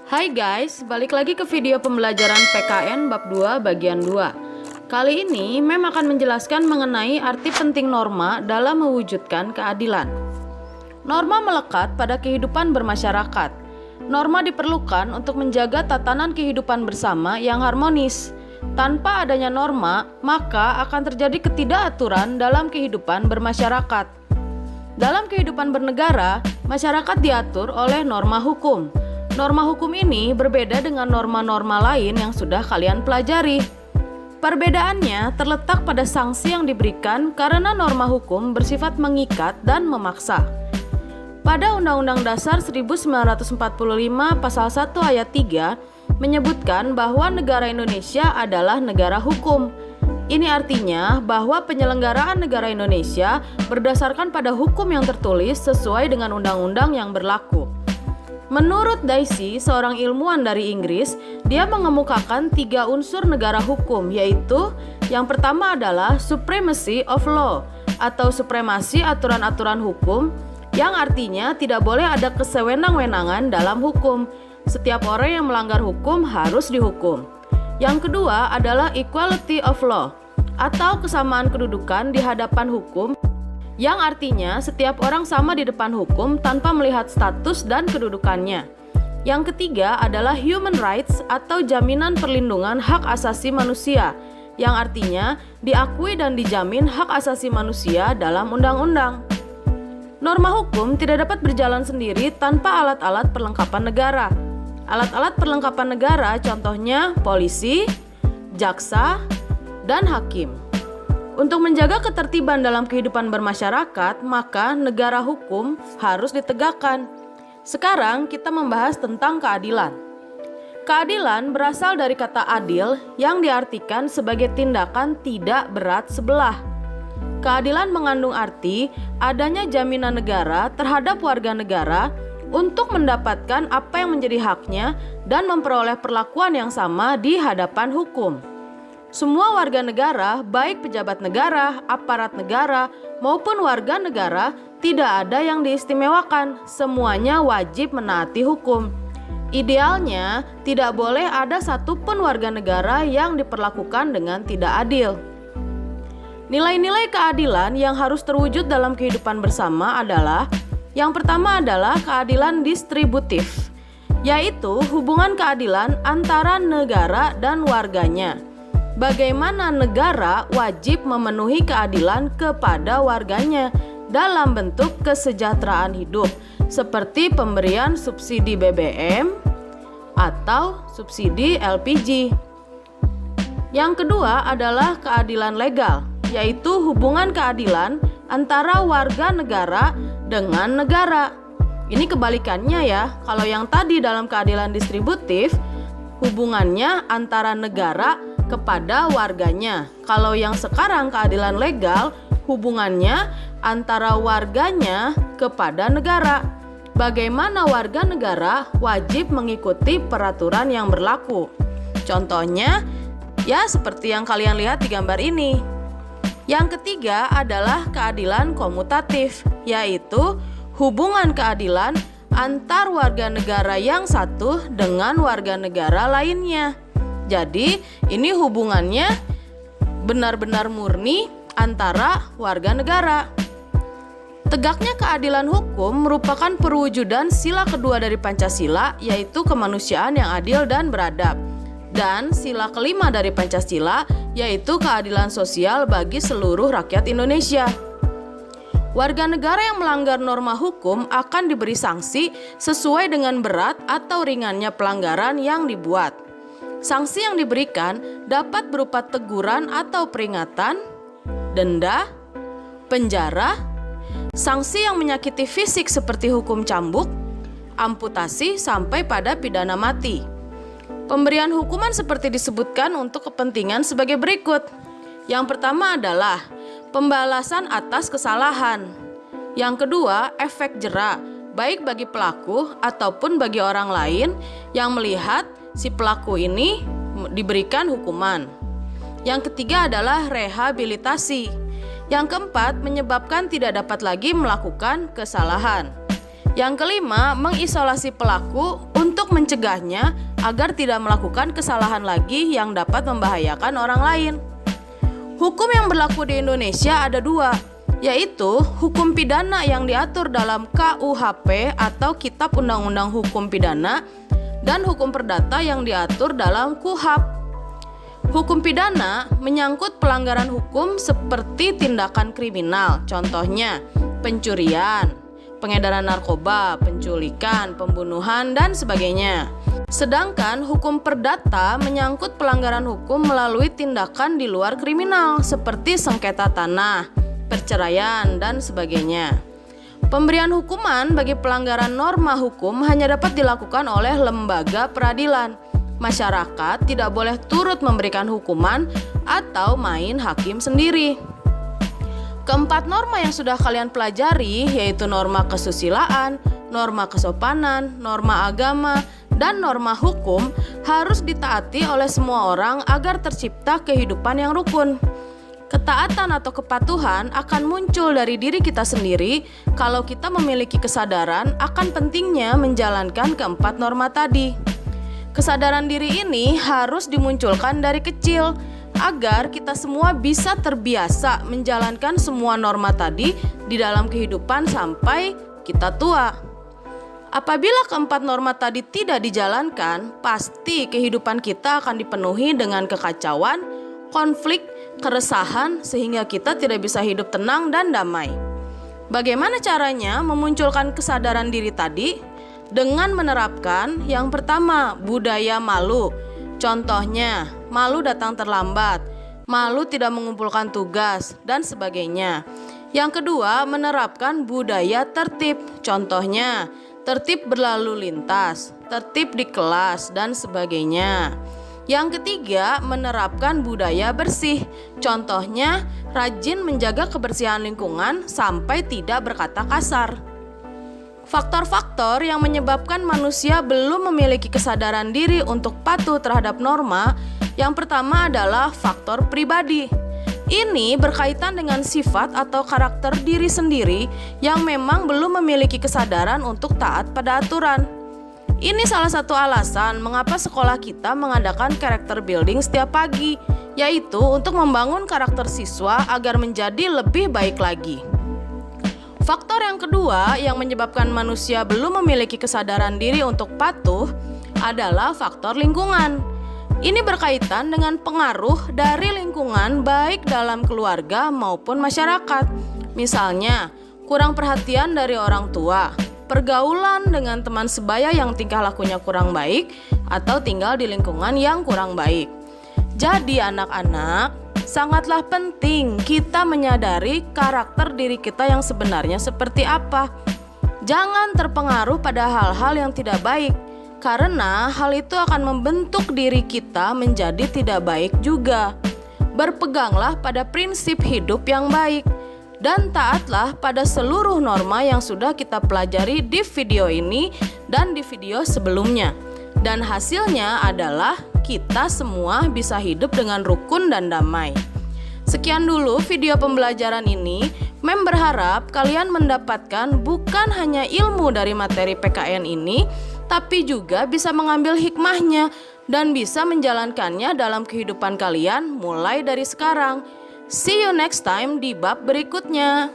Hai guys, balik lagi ke video pembelajaran PKN bab 2 bagian 2. Kali ini Mem akan menjelaskan mengenai arti penting norma dalam mewujudkan keadilan. Norma melekat pada kehidupan bermasyarakat. Norma diperlukan untuk menjaga tatanan kehidupan bersama yang harmonis. Tanpa adanya norma, maka akan terjadi ketidakaturan dalam kehidupan bermasyarakat. Dalam kehidupan bernegara, masyarakat diatur oleh norma hukum. Norma hukum ini berbeda dengan norma-norma lain yang sudah kalian pelajari. Perbedaannya terletak pada sanksi yang diberikan karena norma hukum bersifat mengikat dan memaksa. Pada Undang-Undang Dasar 1945 Pasal 1 Ayat 3 menyebutkan bahwa negara Indonesia adalah negara hukum. Ini artinya bahwa penyelenggaraan negara Indonesia berdasarkan pada hukum yang tertulis sesuai dengan undang-undang yang berlaku. Menurut Dicey, seorang ilmuwan dari Inggris, dia mengemukakan 3 unsur negara hukum, yaitu yang pertama adalah supremacy of law atau supremasi aturan-aturan hukum, yang artinya tidak boleh ada kesewenang-wenangan dalam hukum. Setiap orang yang melanggar hukum harus dihukum. Yang kedua adalah equality of law atau kesamaan kedudukan di hadapan hukum, yang artinya setiap orang sama di depan hukum tanpa melihat status dan kedudukannya. Yang ketiga adalah human rights atau jaminan perlindungan hak asasi manusia, yang artinya diakui dan dijamin hak asasi manusia dalam undang-undang. Norma hukum tidak dapat berjalan sendiri tanpa alat-alat perlengkapan negara. Alat-alat perlengkapan negara contohnya polisi, jaksa, dan hakim. Untuk menjaga ketertiban dalam kehidupan bermasyarakat, maka negara hukum harus ditegakkan. Sekarang kita membahas tentang keadilan. Keadilan berasal dari kata adil yang diartikan sebagai tindakan tidak berat sebelah. Keadilan mengandung arti adanya jaminan negara terhadap warga negara untuk mendapatkan apa yang menjadi haknya dan memperoleh perlakuan yang sama di hadapan hukum. Semua warga negara, baik pejabat negara, aparat negara, maupun warga negara, tidak ada yang diistimewakan. Semuanya wajib menaati hukum. Idealnya, tidak boleh ada satupun warga negara yang diperlakukan dengan tidak adil. Nilai-nilai keadilan yang harus terwujud dalam kehidupan bersama adalah: yang pertama adalah keadilan distributif, yaitu hubungan keadilan antara negara dan warganya. Bagaimana negara wajib memenuhi keadilan kepada warganya dalam bentuk kesejahteraan hidup, seperti pemberian subsidi BBM atau subsidi LPG. Yang kedua adalah keadilan legal, yaitu hubungan keadilan antara warga negara dengan negara. Ini kebalikannya ya. Kalau yang tadi dalam keadilan distributif, hubungannya antara negara kepada warganya. Kalau yang sekarang keadilan legal, hubungannya antara warganya kepada negara. Bagaimana warga negara wajib mengikuti peraturan yang berlaku. Contohnya, ya seperti yang kalian lihat di gambar ini. Yang ketiga adalah keadilan komutatif, yaitu hubungan keadilan antar warga negara yang satu dengan warga negara lainnya. Jadi, ini hubungannya benar-benar murni antara warga negara. Tegaknya keadilan hukum merupakan perwujudan sila kedua dari Pancasila, yaitu kemanusiaan yang adil dan beradab. Dan sila kelima dari Pancasila, yaitu keadilan sosial bagi seluruh rakyat Indonesia. Warga negara yang melanggar norma hukum akan diberi sanksi sesuai dengan berat atau ringannya pelanggaran yang dibuat. Sanksi yang diberikan dapat berupa teguran atau peringatan, denda, penjara, sanksi yang menyakiti fisik seperti hukum cambuk, amputasi sampai pada pidana mati. Pemberian hukuman seperti disebutkan untuk kepentingan sebagai berikut. Yang pertama adalah pembalasan atas kesalahan. Yang kedua, efek jera, baik bagi pelaku ataupun bagi orang lain yang melihat si pelaku ini diberikan hukuman. Yang ketiga adalah rehabilitasi. Yang keempat, menyebabkan tidak dapat lagi melakukan kesalahan. Yang kelima, mengisolasi pelaku untuk mencegahnya agar tidak melakukan kesalahan lagi yang dapat membahayakan orang lain. Hukum yang berlaku di Indonesia ada dua, yaitu hukum pidana yang diatur dalam KUHP atau Kitab Undang-Undang Hukum Pidana dan hukum perdata yang diatur dalam KUHAP. Hukum pidana menyangkut pelanggaran hukum seperti tindakan kriminal, contohnya pencurian, pengedaran narkoba, penculikan, pembunuhan, dan sebagainya. Sedangkan hukum perdata menyangkut pelanggaran hukum melalui tindakan di luar kriminal seperti sengketa tanah, perceraian, dan sebagainya. Pemberian hukuman bagi pelanggaran norma hukum hanya dapat dilakukan oleh lembaga peradilan. Masyarakat tidak boleh turut memberikan hukuman atau main hakim sendiri. Keempat norma yang sudah kalian pelajari, yaitu norma kesusilaan, norma kesopanan, norma agama, dan norma hukum, harus ditaati oleh semua orang agar tercipta kehidupan yang rukun. Ketaatan atau kepatuhan akan muncul dari diri kita sendiri kalau kita memiliki kesadaran akan pentingnya menjalankan keempat norma tadi. Kesadaran diri ini harus dimunculkan dari kecil agar kita semua bisa terbiasa menjalankan semua norma tadi di dalam kehidupan sampai kita tua. Apabila keempat norma tadi tidak dijalankan, pasti kehidupan kita akan dipenuhi dengan kekacauan, konflik, keresahan, sehingga kita tidak bisa hidup tenang dan damai. Bagaimana caranya memunculkan kesadaran diri tadi? Dengan menerapkan yang pertama, budaya malu. Contohnya, malu datang terlambat, malu tidak mengumpulkan tugas, dan sebagainya. Yang kedua, menerapkan budaya tertib. Contohnya, tertib berlalu lintas, tertib di kelas, dan sebagainya. Yang ketiga, menerapkan budaya bersih. Contohnya, rajin menjaga kebersihan lingkungan sampai tidak berkata kasar. Faktor-faktor yang menyebabkan manusia belum memiliki kesadaran diri untuk patuh terhadap norma, yang pertama adalah faktor pribadi. Ini berkaitan dengan sifat atau karakter diri sendiri yang memang belum memiliki kesadaran untuk taat pada aturan. Ini salah satu alasan mengapa sekolah kita mengadakan character building setiap pagi, yaitu untuk membangun karakter siswa agar menjadi lebih baik lagi. Faktor yang kedua yang menyebabkan manusia belum memiliki kesadaran diri untuk patuh adalah faktor lingkungan. Ini berkaitan dengan pengaruh dari lingkungan baik dalam keluarga maupun masyarakat. Misalnya, kurang perhatian dari orang tua, pergaulan dengan teman sebaya yang tingkah lakunya kurang baik, atau tinggal di lingkungan yang kurang baik. Jadi anak-anak, sangatlah penting kita menyadari karakter diri kita yang sebenarnya seperti apa. Jangan terpengaruh pada hal-hal yang tidak baik, karena hal itu akan membentuk diri kita menjadi tidak baik juga. Berpeganglah pada prinsip hidup yang baik dan taatlah pada seluruh norma yang sudah kita pelajari di video ini dan di video sebelumnya. Dan hasilnya adalah kita semua bisa hidup dengan rukun dan damai. Sekian dulu video pembelajaran ini. Mem berharap kalian mendapatkan bukan hanya ilmu dari materi PKN ini, tapi juga bisa mengambil hikmahnya dan bisa menjalankannya dalam kehidupan kalian mulai dari sekarang. See you next time di bab berikutnya.